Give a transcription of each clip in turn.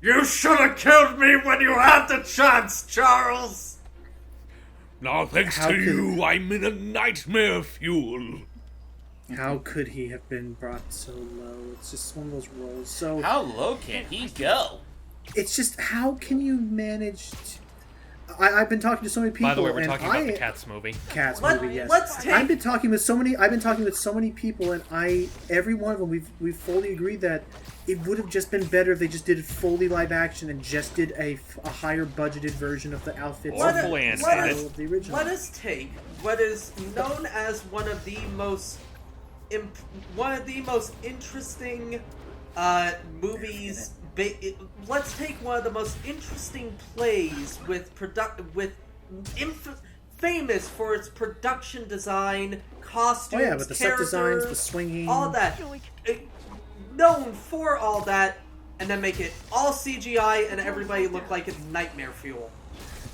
You should have killed me when you had the chance, Charles! Now, thanks to you, I'm in a nightmare fuel. How could he have been brought so low? It's just one of those roles. So How low can he go? it's just, how can you manage to... I've been talking to so many people. By the way, we're and talking about the Cats movie. Cats movie, yes. Let's take... I've been talking with so many people, and every one of them, we've fully agreed that it would have just been better if they just did it fully live action and just did a higher budgeted version of the outfits Or of fully the animated. of the original. Let us take what is known as one of the most interesting movies. Let's take one of the most interesting plays famous for its production design, costumes, but the set designs, the swinging, all that. Known for all that, and then make it all CGI and everybody look like it's nightmare fuel.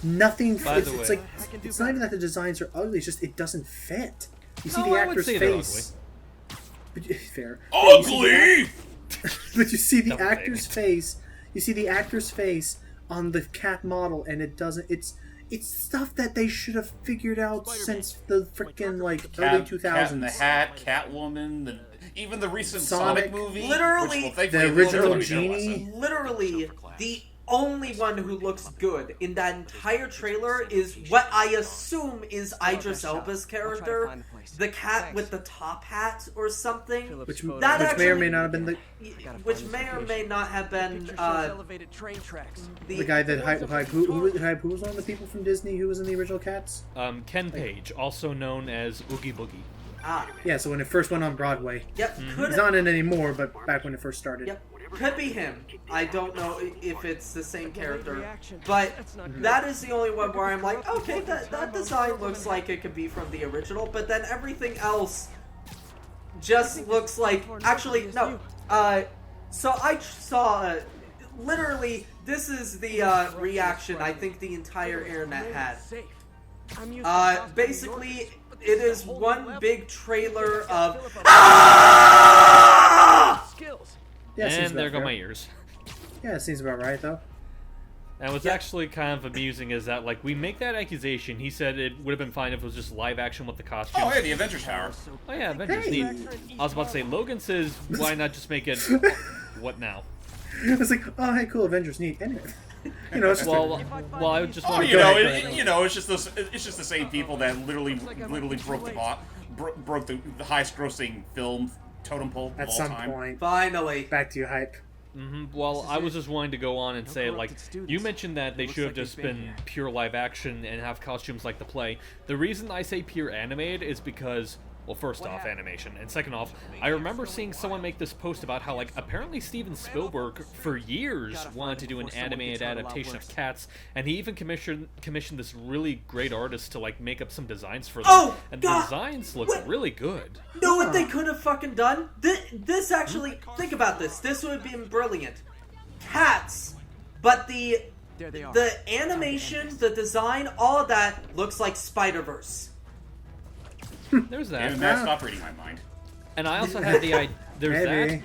Nothing. By the It's way, like it's not even that the designs are ugly. It's just it doesn't fit. You see No, the I would actor's say they're face. But fair. Ugly! But you see the Double actor's face. You see the actor's face on the cat model, and it doesn't. It's stuff that they should have figured out since the freaking early 2000s. Cat in the Hat, Catwoman, even the recent Sonic movie. Literally, the original Genie. Literally, the only one who looks good in that entire trailer is what I assume is Idris Elba's character, the cat with the top hat or something. Which That may or may not have been the the guy that who was one of the people from Disney who was in the original Cats. Ken Page, also known as Oogie Boogie. Yeah, so when it first went on Broadway. Yep, He's not in it anymore, but back when it first started. Yep. Could be him. I don't know if it's the same character, but that is the only one where I'm like, okay, that design looks like it could be from the original, but then everything else just looks like... Actually, no. So I saw... literally, this is the reaction I think the entire internet had. Basically, it is one big trailer of... Yeah, And there go my ears. Yeah, it seems about right, though. And what's actually kind of amusing is that, we make that accusation. He said it would have been fine if it was just live action with the costumes. Oh, yeah, the Avengers Tower. Oh, yeah, Avengers neat. I was about to say, Logan says, why not just make it... What now? It's like, oh, hey, cool, Avengers neat. Anyway. It's just well, I would just want to... It's just the same people that literally broke the highest grossing film totem pole at of all some time. point. Finally. Back to your hype. Well, I was just wanting to go on and say, you mentioned that they should have just been pure live action and have costumes like the play. The reason I say pure animated is because, well, first off, animation, and second off, I remember seeing someone make this post about how, apparently Steven Spielberg, for years, wanted to do an animated adaptation of Cats, and he even commissioned this really great artist to, make up some designs for them. And the designs look really good. Know what they could have fucking done? This actually, think about this. This would have been brilliant. Cats, but the animation, the design, all of that looks like Spider-Verse. There's that. And that stopped reading my mind. And I also had the idea. There's Maybe. that.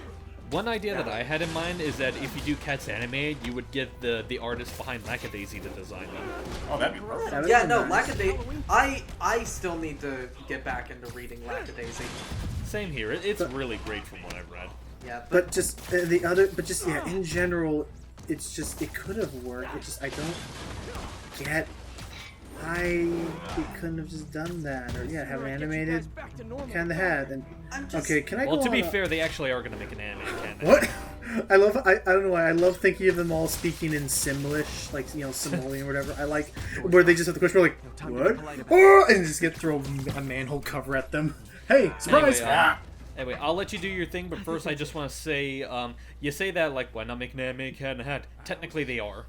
One idea that I had in mind is that if you do Cats animated, you would get the artist behind Lackadaisy to design them. Oh, that'd be perfect. Yeah, no, Lackadaisy. I still need to get back into reading Lackadaisy. Same here. It's really great from what I've read. Yeah, But just in general, it's just, it could have worked. It just, I don't get. We couldn't have just done that, or have an animated kind of had. And okay, can I go Well, to be on fair, they actually are going to make an animated Cat. What? I don't know why. I love thinking of them all speaking in Simlish, Somalian or whatever. I like where they just have the question, what? Oh, and just throw a manhole cover at them. Hey, surprise! Anyway, I'll let you do your thing, but first I just want to say, you say that, why not make an animated Cat in a Hat? Technically, they are.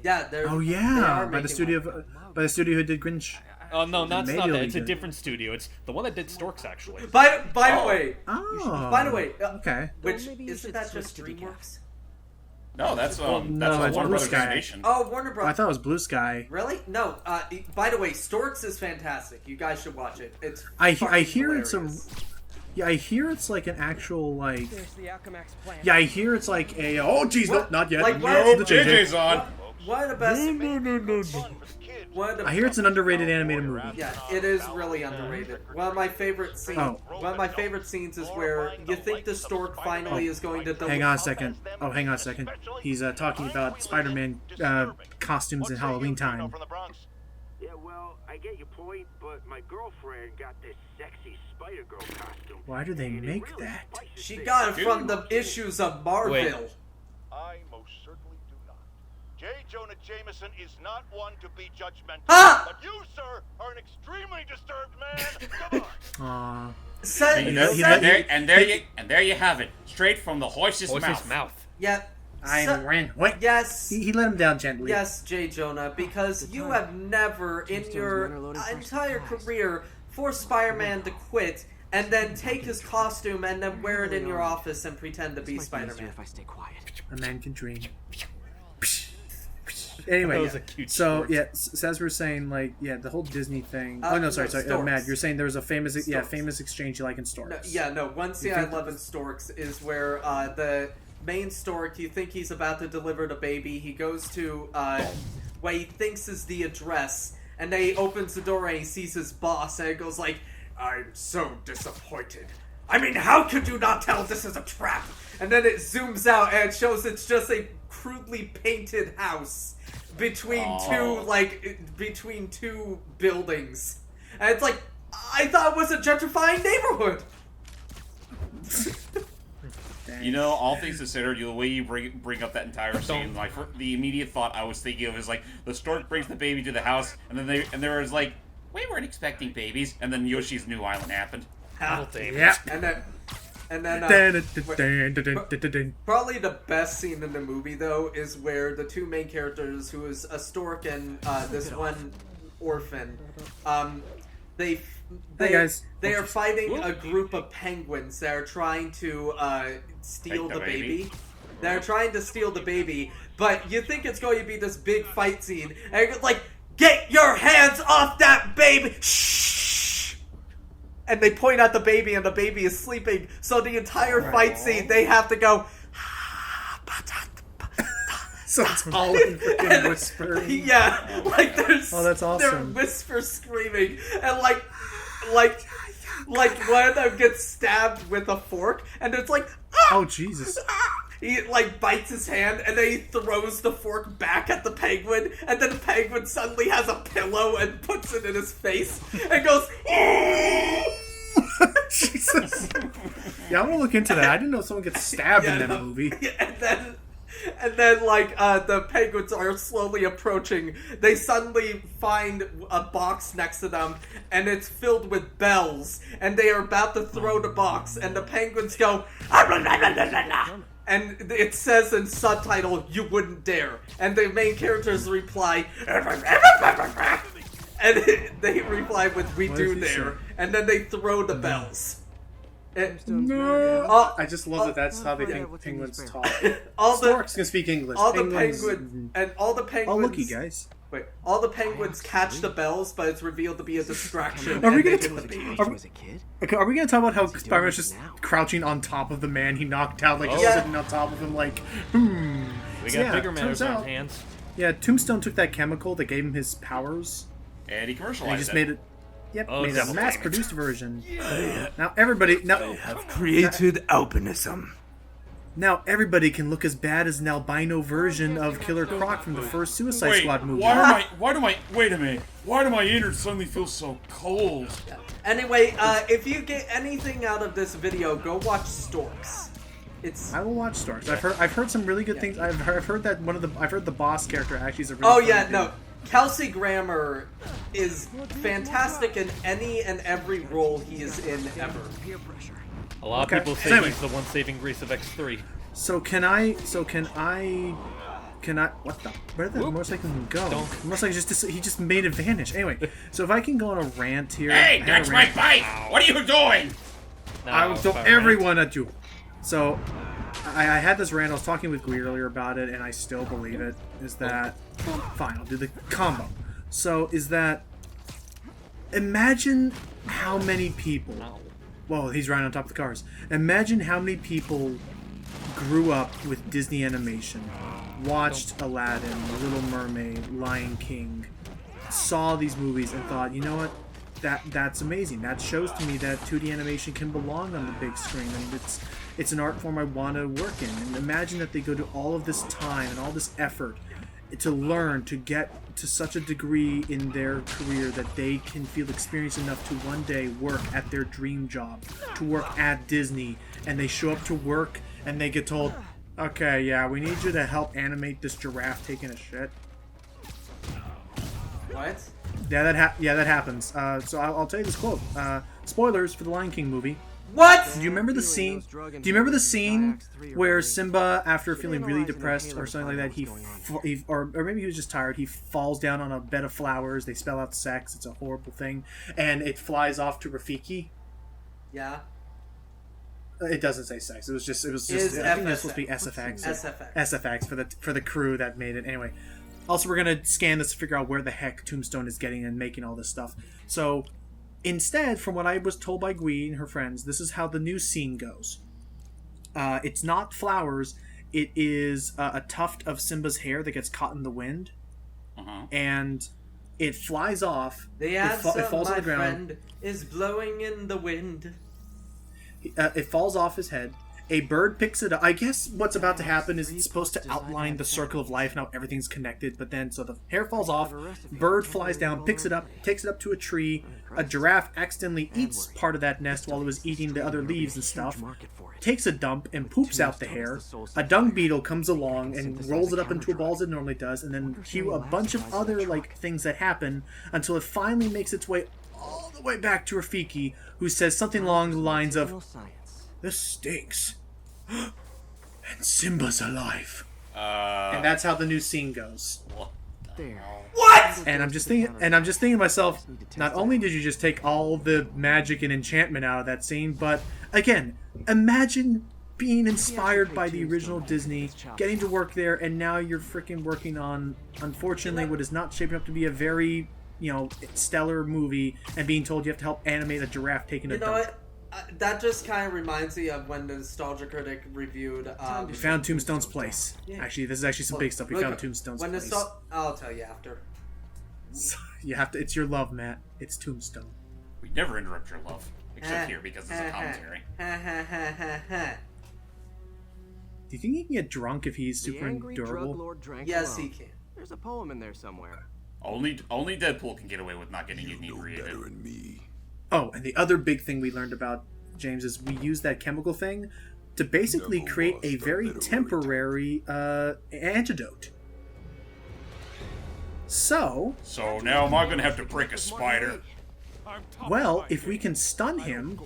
Yeah, they're. Oh yeah, by the studio who did Grinch. Oh no, that's not that. It's a good. different studio. It's the one that did Storks, actually. By the way. Oh. By the way. Okay. Which isn't that just DreamWorks? No, that's it's Warner Blue Brothers Sky. Animation. Oh, Warner I Bros. thought it was Blue Sky. Really? No. By the way, Storks is fantastic. You guys should watch it. It's I fucking hear hilarious. it's Yeah, I hear it's like an actual like. There's the Alchemax plan. Yeah, I hear it's like a. Oh, jeez, no, not yet. Like, no, what? the JJ's on. One of the best. One of the, I hear it's an underrated animated movie. yeah, it is really underrated. One of my favorite scenes. Oh. One of my favorite scenes is where you think the stork finally is going to. Hang on a second. Oh, hang on a second. He's talking about Spider-Man costumes in Halloween time. Yeah, well, I get your point, but my girlfriend got this sexy Spider-Girl costume. Why do they and it make really that? spices She things got up. it from the issues of Marvel. Wait. I most certainly do not. J. Jonah Jameson is not one to be judgmental. Ah! But you, sir, are an extremely disturbed man. Come on. Said, You know, said- And there you have it, straight from the horse's What's mouth. his mouth? yeah. I'm ran. What? Yes. He let him down gently. Yes, J. Jonah, because you have never in your entire career forced Spider-Man to quit and then take his costume and then wear it in your office and pretend to be Spider-Man. If I stay quiet. A man can dream. That Anyway, was a cute so short. yeah, as we're saying, like, yeah, the whole Disney thing. No, Oh no, sorry, Storks. Matt, you're saying there was a famous, Storks. famous exchange you like in Storks. One scene I love in Storks is where the main stork, you think he's about to deliver the baby, he goes to what he thinks is the address, and then he opens the door and he sees his boss, and it goes like, I'm so disappointed. I mean, how could you not tell this is a trap? And then it zooms out and it shows it's just a crudely painted house between between two buildings. And it's like, I thought it was a gentrifying neighborhood. You know, all things considered, the way you bring up that entire scene, like the immediate thought I was thinking of is like the stork brings the baby to the house, and then there was like, we weren't expecting babies, and then Yoshi's New Island happened. Yeah. And then probably the best scene in the movie though is where the two main characters, who is a stork and this one orphan, they are fighting a group of penguins that are trying to steal Take the the baby. baby. They're trying to steal the baby, but you think it's going to be this big fight scene, and it's like, get your hands off that baby! Shh! And they point at the baby, and the baby is sleeping, so the entire fight scene, they have to go, So it's all in freaking whispering. yeah, like there's that's awesome. they're whisper screaming, and like one of them gets stabbed with a fork, and it's like, Oh Jesus! he like bites his hand, and then he throws the fork back at the penguin, and then the penguin suddenly has a pillow and puts it in his face, and goes, Jesus. Yeah, I'm gonna look into that. I didn't know someone gets stabbed in that movie. And then like the penguins are slowly approaching. They suddenly find a box next to them, and it's filled with bells. And they are about to throw the box, and the penguins go, and it says in subtitle, "You wouldn't dare." And the main characters reply, and they reply with, "We What do does he dare." say? And then they throw the bells. No. I just love that that's how they yeah, think what's in penguins this talk. all the Storks can speak English. all the Penguins- penguins and all the penguins. Oh, looky, guys. Wait, all the penguins catch the bells, but it's revealed to be a distraction. Are we and gonna they talk- hit the baby. are we- As a kid? Okay, are we gonna talk about how doing Spider-Man's this just now? crouching on top of the man he knocked out, like just Yeah. sitting on top of him, like, We So, got yeah, bigger matters turns on out- hands. Yeah, Tombstone took that chemical that gave him his powers, And he and commercialized he just it. made it. Yep, Oh, made a devil mass-produced version. Now everybody, Created albinism. now everybody can look as bad as an albino version of Killer Croc from the first Suicide Wait, Squad movie. wait a minute. Why do my innards suddenly feel so cold? Anyway, if you get anything out of this video, go watch Storks. It's I will watch Storks. I've heard some really good things. I've heard that I've heard the boss character actually is a really oh funny yeah, dude. no. Kelsey Grammer is fantastic in any and every role he is in ever. Peer pressure. A lot Okay. of people say Anyway. he's the one saving grace of X3. So can I? What the? Where did the motorcycle even go? Don't. The motorcycle he just made it vanish. Anyway, so if I can go on a rant here. Hey, I have that's a my rant. bike! What are you doing? I will throw Fire everyone at you. So, I had this rant. I was talking with Gui earlier about it, and I still believe it. Is that fine? I'll do the combo. So, is that imagine how many people Whoa, he's riding on top of the cars. Imagine how many people grew up with Disney animation, watched Aladdin, The Little Mermaid, Lion King, saw these movies and thought, you know what? That's amazing. That shows to me that 2D animation can belong on the big screen, and it's an art form I want to work in. And imagine that they go to all of this time and all this effort to learn, to get to such a degree in their career that they can feel experienced enough to one day work at their dream job, to work at Disney, and they show up to work and they get told, okay, yeah, we need you to help animate this giraffe taking a shit. What? Yeah, that happens. So I'll tell you this quote. Spoilers for the Lion King movie. What? Do you remember the scene? Do you remember the scene where Simba, after feeling really depressed or something like that, or maybe he was just tired, he falls down on a bed of flowers. They spell out sex. It's a horrible thing, and it flies off to Rafiki. Yeah. It doesn't say sex. It was just. I think it was supposed to be SFX. SFX for the crew that made it. Anyway. Also, we're gonna scan this to figure out where the heck Tombstone is getting and making all this stuff. So, instead, from what I was told by Gui and her friends, this is how the new scene goes. It's not flowers. It is a tuft of Simba's hair that gets caught in the wind, and it flies off. The answer, it falls on my the ground. friend, is blowing in the wind. It falls off his head. A bird picks it up. I guess what's about to happen is it's supposed to outline the circle of life and how everything's connected, but then, so the hair falls off, bird flies down, picks it up, takes it up to a tree, a giraffe accidentally eats part of that nest while it was eating the other leaves and stuff, takes a dump and poops out the hair, a dung beetle comes along and rolls it up into a ball as it normally does, and then cue a bunch of other, things that happen until it finally makes its way all the way back to Rafiki, who says something along the lines of, "This stinks. And Simba's alive." And that's how the new scene goes. What? And I'm just thinking to myself, not only did you just take all the magic and enchantment out of that scene, but again, imagine being inspired by the original Disney, getting to work there, and now you're freaking working on, unfortunately, what is not shaping up to be a very, stellar movie, and being told you have to help animate a giraffe taking a dump. That just kind of reminds me of when the Nostalgia Critic reviewed. We found Tombstone's place. Yeah. Actually, this is actually some big stuff. We found Tombstone's place. I'll tell you after. So, you have to. It's your love, Matt. It's Tombstone. We never interrupt your love, except here because it's a commentary. Do you think he can get drunk if he's super durable? Yes, he can. There's a poem in there somewhere. Only Deadpool can get away with not getting inebriated. Oh, and the other big thing we learned about, James, is we use that chemical thing to basically create a very temporary antidote. So now am I gonna have to break a spider? Well, if we can stun him...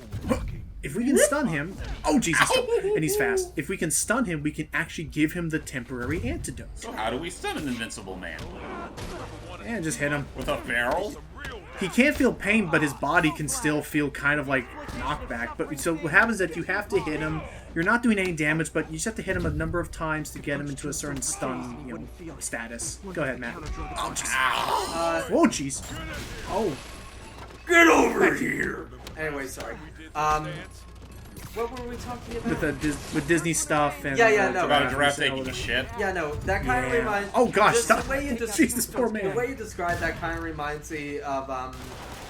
Oh, Jesus. And he's fast. If we can stun him, we can actually give him the temporary antidote. So how do we stun an invincible man? And just hit him. With a barrel? He can't feel pain, but his body can still feel kind of like knockback. But so what happens is that you have to hit him. You're not doing any damage, but you just have to hit him a number of times to get him into a certain stun, status. Go ahead, Matt. Oh, jeez. Oh, jeez. Oh. Get over here! Anyway, sorry. What were we talking about? With Disney stuff and... no. About a giraffe taking a shit? Yeah, no, that kind of reminds... Oh, gosh, stop. The way you Jesus, poor man. The way you described that kind of reminds me of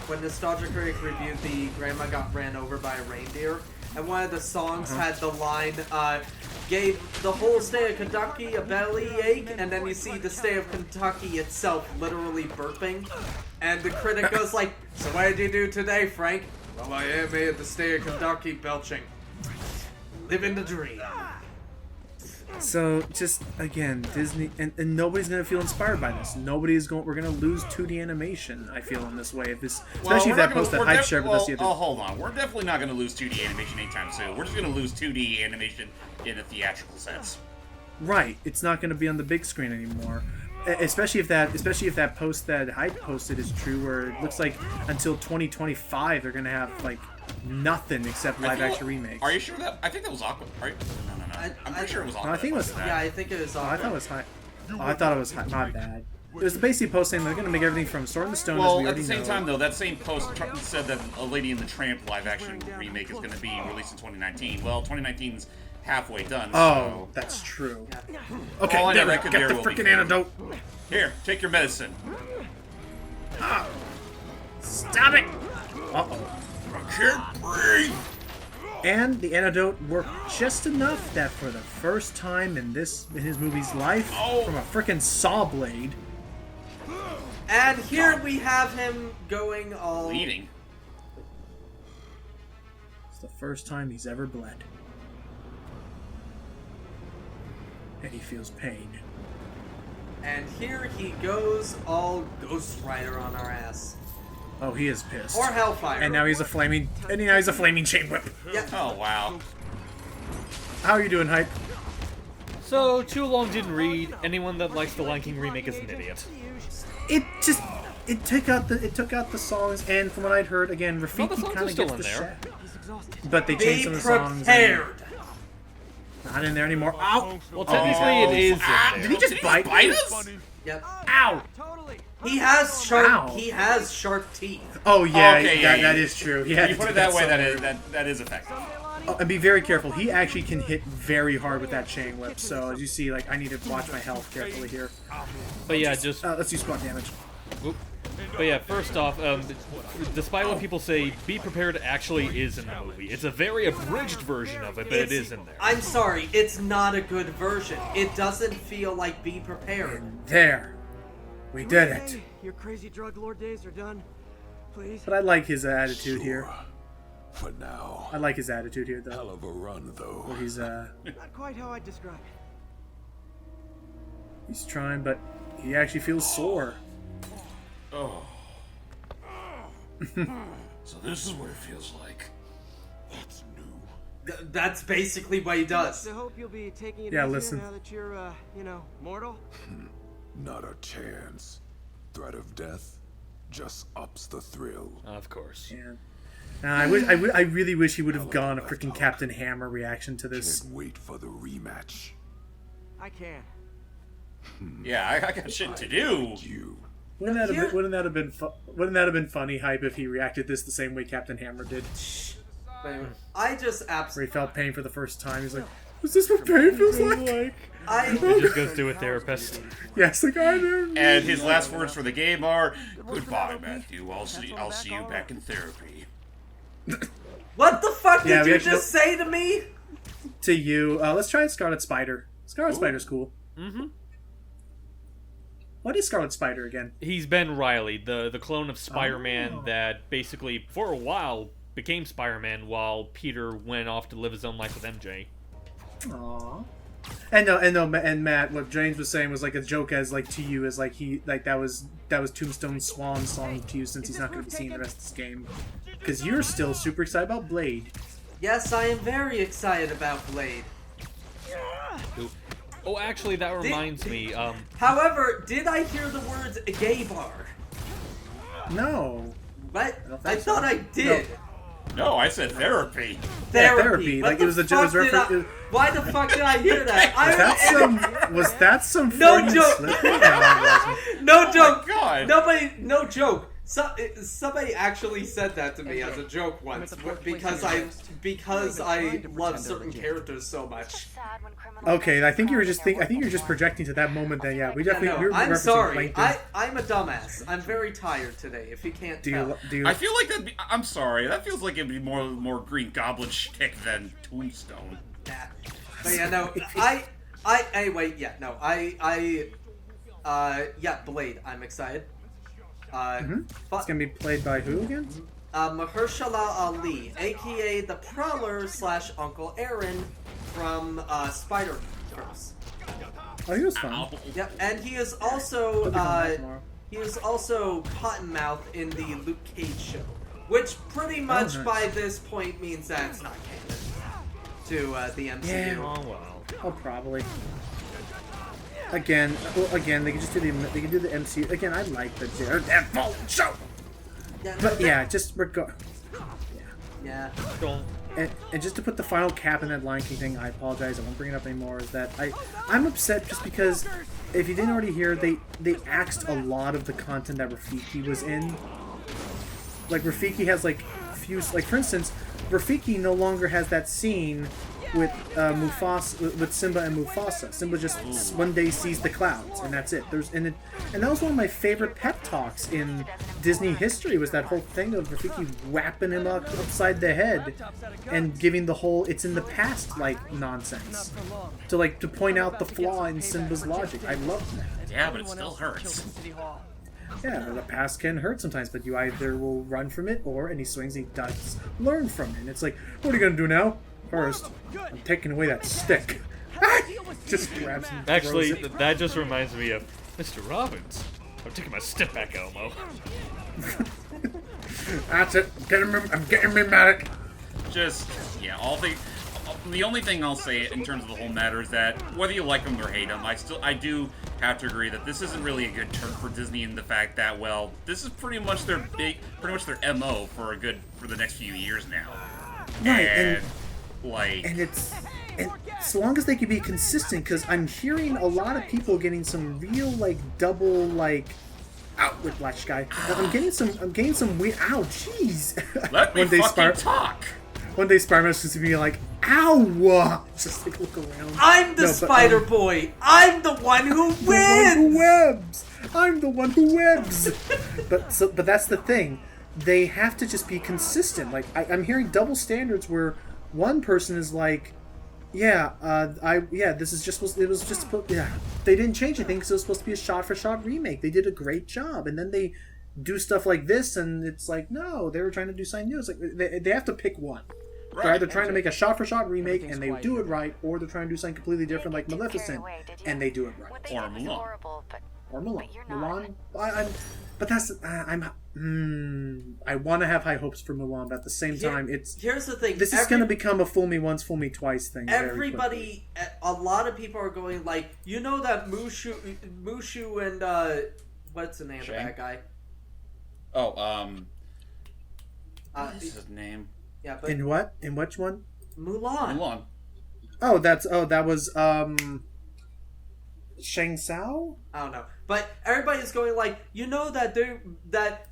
when Nostalgia Critic reviewed the Grandma Got Ran Over by a Reindeer, and one of the songs had the line, gave the whole state of Kentucky a bellyache, and then you see the state of Kentucky itself literally burping, and the critic goes like, "So what did you do today, Frank?" "Well, I animated the state of Kentucky belching. Living the dream." So, just, again, Disney... And nobody's going to feel inspired by this. We're going to lose 2D animation, I feel, in this way. Especially if that post that Hype shared with us the other... Oh, hold on. We're definitely not going to lose 2D animation anytime soon. We're just going to lose 2D animation in a theatrical sense. Right. It's not going to be on the big screen anymore. Especially if that post that Hype posted is true, where it looks like until 2025 they're going to have, nothing except live-action remakes. Are you sure that... I think that was Aqua... No. I'm pretty sure it was Aqua. I think it was... Yeah, I think it was. I thought it was Hype. Oh, I thought it was Hype. My bad. There's a basic post saying they're going to make everything from Sword in the Stone as Well, we at already the same know. time, though, that same post said that a Lady in the Tramp live-action remake is going to be released in 2019. Well, 2019's halfway done, Oh, so... that's true. All Okay, I know, there, that could get very the well be freaking canon. antidote. Here, take your medicine. Stop it! Uh-oh. I can't breathe! And the antidote worked just enough that for the first time in his movie's life, from a frickin' saw blade. And here we have him going all... Bleeding. It's the first time he's ever bled. And he feels pain. And here he goes all Ghost Rider on our ass. Oh, he is pissed. Or Hellfire. And now he's a flaming chain whip. Yeah. Oh, wow. How are you doing, Hype? So, too long didn't read. Anyone that likes the Lion King remake is an idiot. It took out the songs, and from what I'd heard, again, the Rafiki songs kind are of still gets in the there. shit. But they changed Be some of the songs. prepared. Not in there anymore. Ow! Well, technically it is in there. Did he just bite us? Yep. Ow! Totally. He has sharp. Ow. He has sharp teeth. Oh yeah, Okay, yeah, that you- is true. He had You to put do it that way, somewhere. that is effective. Oh, and be very careful. He actually can hit very hard with that chain whip. So as you see, like I need to watch my health carefully here. But yeah, just... Let's do squat damage. Oop. But yeah, first off, despite what people say, Be Prepared actually is in the movie. It's a very abridged version of it, but it is in there. I'm sorry, it's not a good version. It doesn't feel like Be Prepared. There, we did it. Hey, your crazy drug lord days are done. Please. But I like his attitude here. For now. I like his attitude here, though. Hell of a run, though. Where he's Not quite how I'd describe it. he's trying, but he actually feels sore. Oh. So this is what it feels like. That's new. That's basically what he does. I hope you'll be taking it Yeah, easier listen. now that you're, mortal. Not a chance. Threat of death just ups the thrill. Of course. Yeah. Now, I really wish he would have gone a freaking Captain Hammer reaction to this. Can't wait for the rematch. I can. Yeah, I got shit to do. You. Wouldn't that have been funny, Hype, if he reacted this the same way Captain Hammer did? I just Where absolutely. he felt pain for the first time. He's like, "Is this what pain feels like?" He just goes to a therapist. Yes, like I know. And his last words for the game are, "Goodbye, Matthew. I'll see you back in therapy." What the fuck Yeah, did we you actually just say to me? To you, let's try Scarlet Spider. Scarlet Spider's cool. Mm-hmm. What is Scarlet Spider again? He's Ben Reilly, the clone of Spider-Man that basically, for a while, became Spider-Man while Peter went off to live his own life with MJ. Aww. And Matt, what James was saying was like a joke as like to you as like that was Tombstone's swan song to you since he's not going to be seeing the rest of this game because you're still super excited about Blade. Yes, I am very excited about Blade. Oh, actually, that reminds me. However, did I hear the words gay bar? No. What? don't I think so. thought I did. No, I said therapy. Therapy. What Like the it was a fuck did I- reference. Why the fuck did I hear that? Was that some No Freudian joke. slip? No, it wasn't. No joke. God. No joke. Somebody actually said that to me as a joke once because I love certain characters so much. Okay, I think you were just projecting to that moment. Then yeah, we definitely. No, we were I'm referencing sorry. Plankton. I'm a dumbass. I'm very tired today. If you can't Do tell. you? I feel like that'd be. I'm sorry. That feels like it'd be more Green Goblin shtick than Tombstone. Yeah. But yeah, no. Anyway, yeah, no. Yeah, Blade. I'm excited. It's gonna be played by who again? Mahershala Ali, aka the Prowler / Uncle Aaron from Spider-Verse. Oh, he was fun. Ow. Yep, and he is also He'll be coming back tomorrow. he is also Cottonmouth in the Luke Cage show, which pretty much nice. by this point means that it's not canon to the MCU. Yeah. Oh well. Oh, probably. Again, they can just do the MCU. Again, I like the Daredevil show. Yeah, no, But that- yeah, just yeah. Don't. and just to put the final cap in that Lion King thing, I apologize, I won't bring it up anymore, is that I'm upset just because, if you didn't already hear, they axed a lot of the content that Rafiki was in. Like, Rafiki has, like, few... Like, for instance, Rafiki no longer has that scene with Mufasa, with Simba and Mufasa. Simba just one day sees the clouds, and that's it. And that was one of my favorite pep talks in Disney history, was that whole thing of Rafiki whapping him upside the head and giving the whole "it's in the past" like nonsense to point out the flaw in Simba's logic. I loved that. Yeah, but it still hurts. Yeah, the past can hurt sometimes, but you either will run from it, or any swings he does learn from it. And it's like, what are you gonna do now? First, I'm taking away that stick. Just grabs and Actually, throws it. that just reminds me of Mr. Robbins. I'm taking my stick back, Elmo. That's it. I'm getting me medic. Just, yeah, the only thing I'll say in terms of the whole matter is that whether you like them or hate them, I do have to agree that this isn't really a good turn for Disney in the fact that, well, this is pretty much their MO for the next few years now. Right, and so long as they can be consistent, because I'm hearing a lot of people getting some real double out whiplash guy. I'm getting some weird. Ow, jeez. Let me fucking talk. One day Spider-Man's just gonna be like, ow! Just look around. I'm the Spider Boy. I'm the one who wins. I'm the one who webs. But that's the thing. They have to just be consistent. Like I'm hearing double standards where one person is like, this is just supposed. It was just supposed. Yeah, they didn't change anything because it was supposed to be a shot-for-shot remake. They did a great job, and then they do stuff like this, and it's like, no, they were trying to do something new. It's like they have to pick one. Right. They're either trying to make a shot-for-shot remake and they do it right, or they're trying to do something completely different like Maleficent, and they do it right. Or Mulan. Or Mulan. I want to have high hopes for Mulan, but at the same time, here's the thing. This is going to become a fool me once, fool me twice thing. Everybody, a lot of people are going like, you know that Mushu and what's the name of that guy? What's his name? Yeah, but in what? In which one? Mulan. That was Shang Tsao? I don't know. But everybody's going like, you know that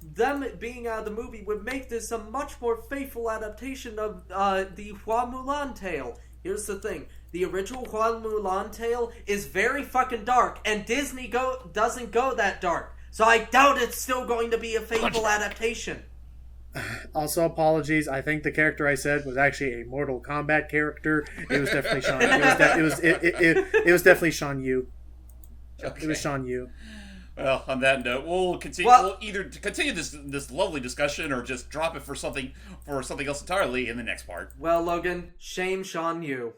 them being out of the movie would make this a much more faithful adaptation of the Hua Mulan tale. Here's the thing. The original Hua Mulan tale is very fucking dark, and Disney doesn't go that dark. So I doubt it's still going to be a faithful adaptation. Also, apologies. I think the character I said was actually a Mortal Kombat character. It was definitely Sean. It was definitely Sean Yu. Okay. It was Sean Yu. Well, on that note, we'll continue. We'll either continue this lovely discussion or just drop it for something else entirely in the next part. Well, Logan, shame Sean Yu.